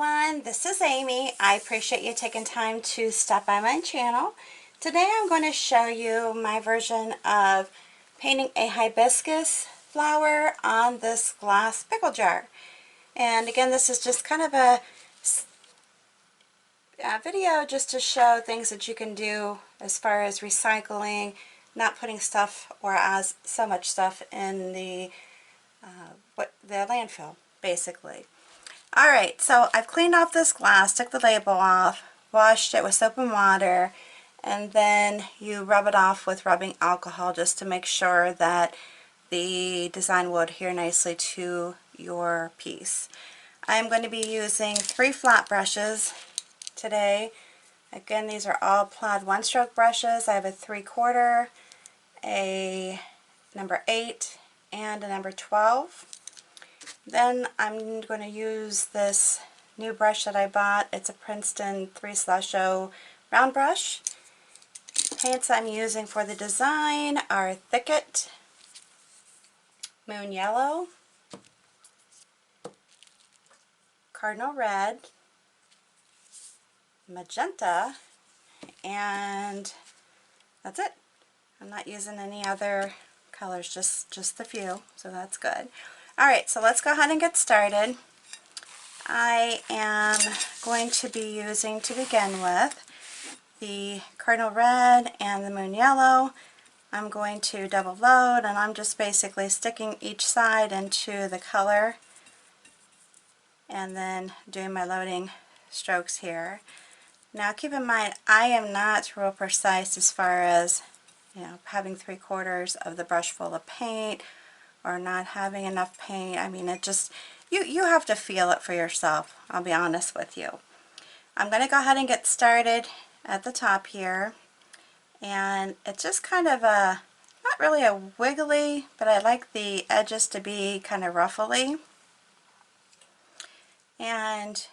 everyone, this is Amy. I appreciate you taking time to stop by my channel. Today I'm going to show you my version of painting a hibiscus flower on this glass pickle jar. And again, this is just kind of a video just to show things that you can do as far as recycling, not putting stuff or as so much stuff in the landfill, basically. Alright, so I've cleaned off this glass, took the label off, washed it with soap and water, and then you rub it off with rubbing alcohol just to make sure that the design will adhere nicely to your piece. I'm going to be using 3 flat brushes today. Again, these are all plaid one-stroke brushes. I have a 3/4, a number 8, and a number 12. Then I'm going to use this new brush that I bought. It's a Princeton 3/0 round brush. Paints I'm using for the design are Thicket, Moon Yellow, Cardinal Red, Magenta, and that's it. I'm not using any other colors, just a few, so that's good. Alright, so let's go ahead and get started. I am going to be using, to begin with, the Cardinal Red and the Moon Yellow. I'm going to double load, and I'm just basically sticking each side into the color and then doing my loading strokes here. Now keep in mind, I am not real precise as far as, having 3/4 of the brush full of paint or not having enough paint. I mean, it just, you have to feel it for yourself, I'll be honest with you. I'm going to go ahead and get started at the top here, and it's just kind of a, not really a wiggly, but I like the edges to be kind of ruffly. And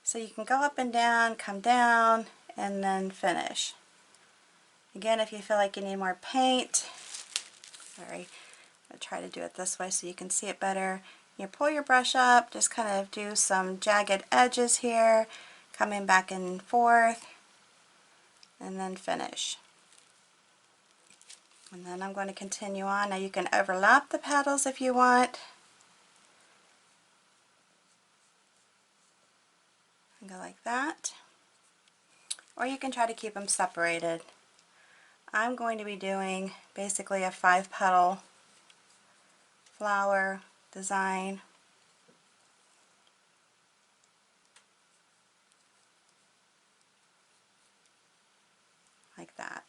so you can go up and down, come down, and then finish. Again, if you feel like you need more paint, sorry, I'll try to do it this way so you can see it better. You pull your brush up, just kind of do some jagged edges here, coming back and forth, and then finish. And then I'm going to continue on. Now you can overlap the petals if you want. And go like that. Or you can try to keep them separated. I'm going to be doing basically a 5-petal flower design. Like that.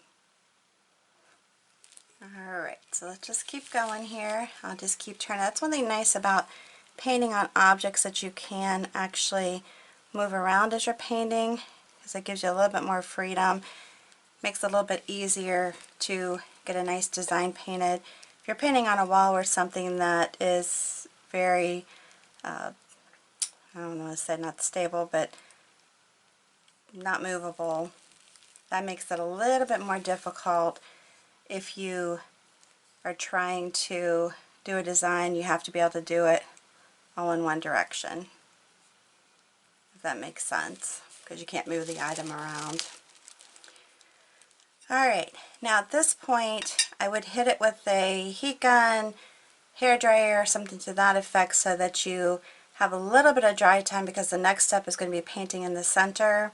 Alright, so let's just keep going here. I'll just keep turning. That's one thing nice about painting on objects, that you can actually move around as you're painting, because it gives you a little bit more freedom. Makes it a little bit easier to get a nice design painted. If you're painting on a wall or something that is very, I don't know how to say, not stable, but not movable, that makes it a little bit more difficult. If you are trying to do a design, you have to be able to do it all in one direction, if that makes sense, because you can't move the item around. Alright, now at this point I would hit it with a heat gun, hair dryer, or something to that effect, so that you have a little bit of dry time, because the next step is going to be painting in the center,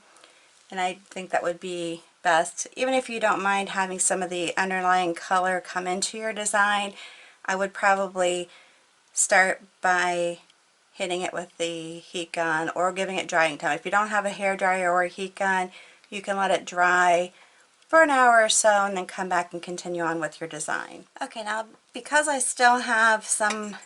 and I think that would be best. Even if you don't mind having some of the underlying color come into your design, I would probably start by hitting it with the heat gun or giving it drying time. If you don't have a hair dryer or a heat gun, you can let it dry for an hour or so and then come back and continue on with your design. Okay, now because I still have some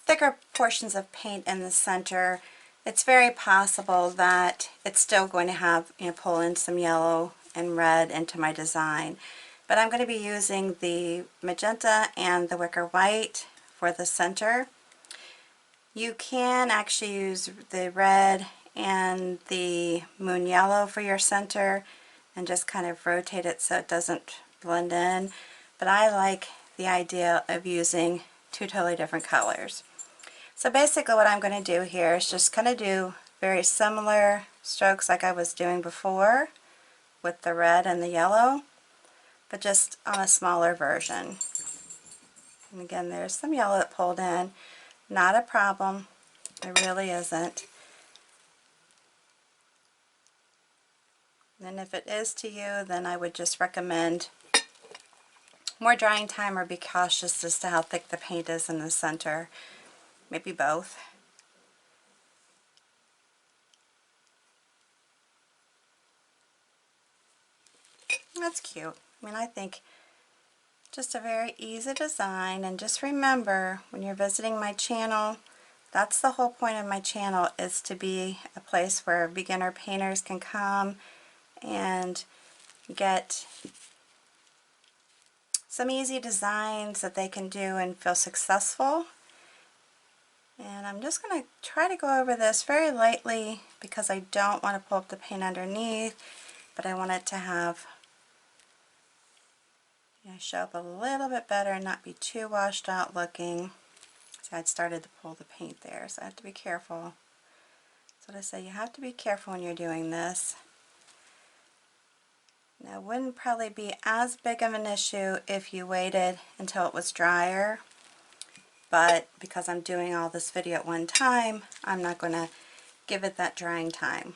thicker portions of paint in the center, it's very possible that it's still going to have, pull in some yellow and red into my design. But I'm going to be using the Magenta and the Wicker White for the center. You can actually use the red and the Moon Yellow for your center and just kind of rotate it so it doesn't blend in. But I like the idea of using 2 totally different colors. So basically what I'm going to do here is just kind of do very similar strokes like I was doing before with the red and the yellow, but just on a smaller version. And again, there's some yellow that pulled in. Not a problem. It really isn't. And if it is to you, then I would just recommend more drying time or be cautious as to how thick the paint is in the center. Maybe both. That's cute. I mean, I think just a very easy design, and just remember when you're visiting my channel, that's the whole point of my channel, is to be a place where beginner painters can come and get some easy designs that they can do and feel successful. And I'm just going to try to go over this very lightly because I don't want to pull up the paint underneath, but I want it to have, show up a little bit better and not be too washed out looking. So I'd started to pull the paint there, so I have to be careful. So I say you have to be careful when you're doing this. Now, it wouldn't probably be as big of an issue if you waited until it was drier, but because I'm doing all this video at one time, I'm not going to give it that drying time.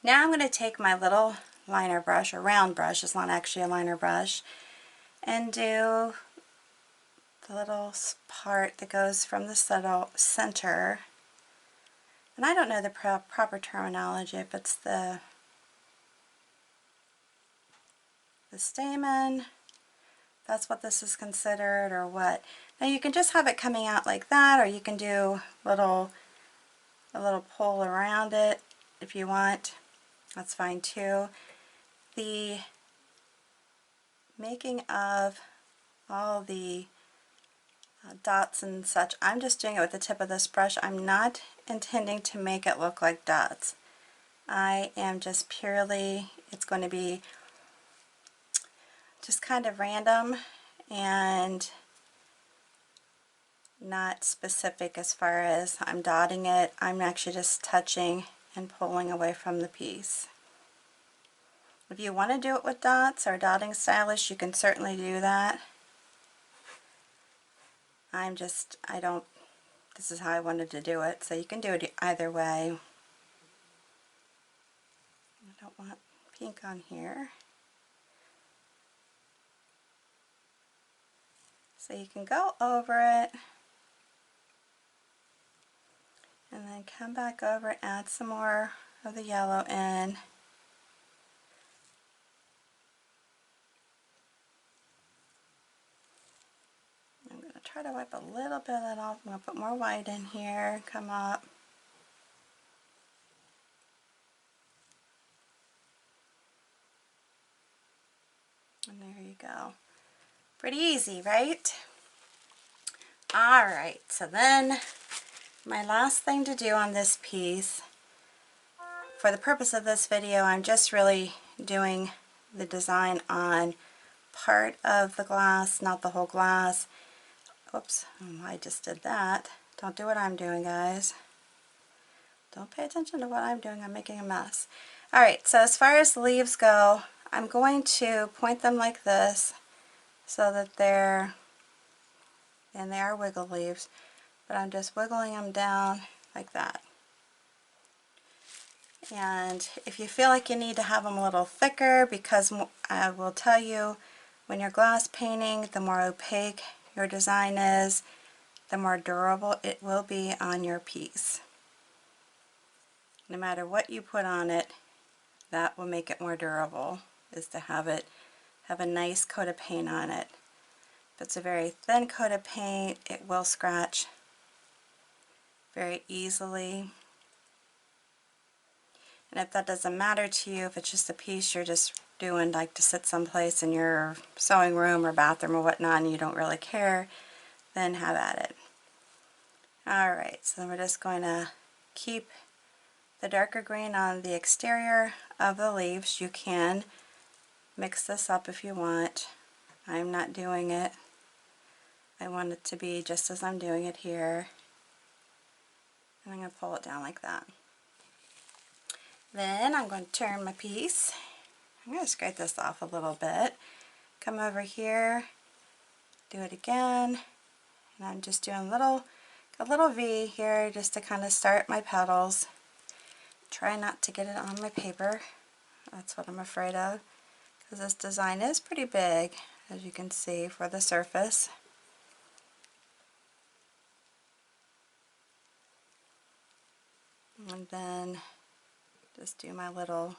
Now I'm going to take my little liner brush, or round brush, it's not actually a liner brush, and do the little part that goes from the center. And I don't know the proper terminology, if it's the stamen, that's what this is considered, or what. Now you can just have it coming out like that, or you can do a little pull around it if you want. That's fine too. The making of all the dots and such, I'm just doing it with the tip of this brush. I'm not intending to make it look like dots. I am just purely, it's going to be just kind of random and not specific as far as I'm dotting it. I'm actually just touching and pulling away from the piece. If you want to do it with dots or dotting stylish, you can certainly do that. This is how I wanted to do it, so you can do it either way. I don't want pink on here. So you can go over it and then come back over and add some more of the yellow in. I'm going to try to wipe a little bit of that off. I'm going to put more white in here, come up. And there you go. Pretty easy, right? Alright, so then my last thing to do on this piece, for the purpose of this video, I'm just really doing the design on part of the glass, not the whole glass. Oops, I just did that. Don't do what I'm doing, guys. Don't pay attention to what I'm doing. I'm making a mess. Alright, so as far as the leaves go, I'm going to point them like this so that they're, and they are wiggle leaves, but I'm just wiggling them down like that. And if you feel like you need to have them a little thicker, because I will tell you, when you're glass painting, the more opaque your design is, the more durable it will be on your piece. No matter what you put on it, that will make it more durable, is to have it have a nice coat of paint on it. If it's a very thin coat of paint, it will scratch very easily. And if that doesn't matter to you, if it's just a piece you're just doing like to sit someplace in your sewing room or bathroom or whatnot and you don't really care, then have at it. Alright, so then we're just going to keep the darker green on the exterior of the leaves. You can mix this up if you want. I'm not doing it. I want it to be just as I'm doing it here. And I'm going to pull it down like that. Then I'm going to turn my piece. I'm going to scrape this off a little bit. Come over here, do it again, and I'm just doing a little V here just to kind of start my petals. Try not to get it on my paper. That's what I'm afraid of, because this design is pretty big, as you can see, for the surface. And then just do my little,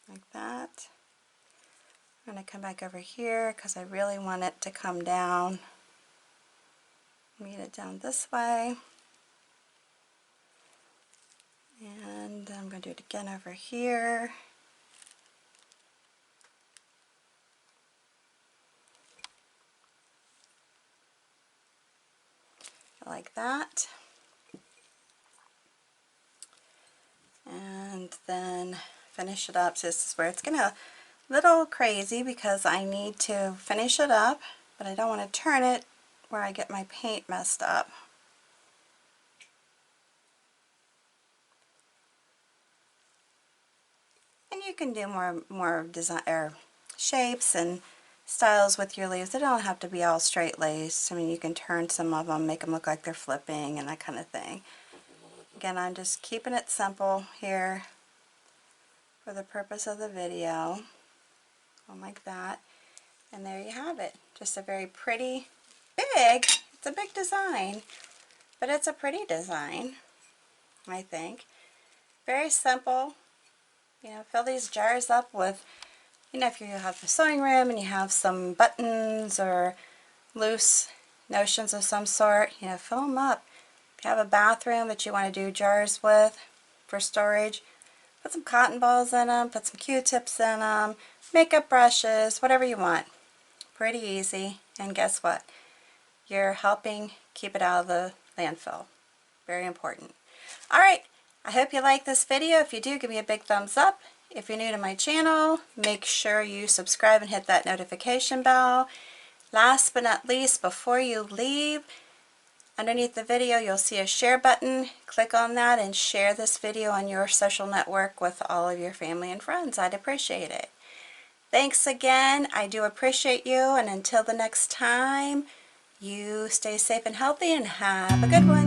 like that. I'm going to come back over here because I really want it to come down. Meet it down this way. And I'm going to do it again over here. Like that. And then finish it up. So this is where it's going to little crazy because I need to finish it up, but I don't want to turn it where I get my paint messed up. And you can do more design or shapes and styles with your leaves. They don't have to be all straight laced. I mean, you can turn some of them, make them look like they're flipping and that kind of thing. Again, I'm just keeping it simple here for the purpose of the video. Like that. And there you have it. Just a very pretty, it's a big design, but it's a pretty design, I think. Very simple. You know, fill these jars up with, you know, if you have a sewing room and you have some buttons or loose notions of some sort, you know, fill them up. If you have a bathroom that you want to do jars with for storage, put some cotton balls in them, put some Q-tips in them, makeup brushes, whatever you want. Pretty easy, and guess what? You're helping keep it out of the landfill. Very important. Alright, I hope you like this video. If you do, give me a big thumbs up. If you're new to my channel, make sure you subscribe and hit that notification bell. Last but not least, before you leave, underneath the video you'll see a share button. Click on that and share this video on your social network with all of your family and friends. I'd appreciate it. Thanks again. I do appreciate you, and until the next time, you stay safe and healthy and have a good one.